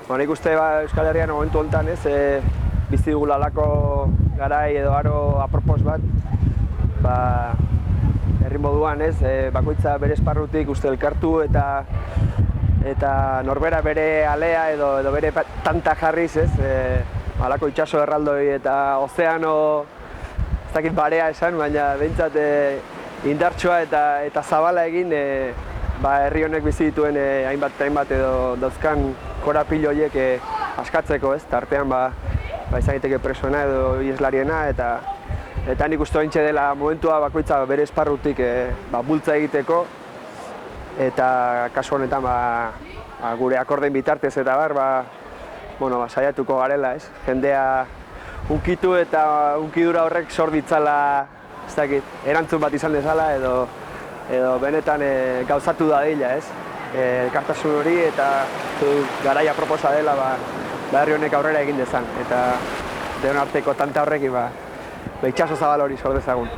Nik uste Euskal Herrian momentu honetan bizi dugula halako garai edo aro apropos bat, herri moduan bakoitza bere esparrutik uste elkartu eta norbera bere alea edo bere tanta jarriz, halako itsaso erraldoi eta ozeano, ez dakit barea esan, baina behintzat indartsua eta zabala egin herri honek bizi dituen hainbat edo dauzkan korapilo horiek askatzeko, tartean izan daiteke presoena edo iheslariena, eta nik uste oraintxe dela momentua bakoitza bere esparrutik bultza egiteko, eta kasu honetan gure akordeen bitartez eta saiatuko garela, jendea hunkitu eta hunkidura horrek sor ditzala, ez dakit, erantzun bat izan dezala edo benetan gauzatu dadila, elkartasun hori eta garaia proposa dela herri honek aurrera egin dezan, eta denon arteko tanta horrekin itxaso zabal hori sor dezagun.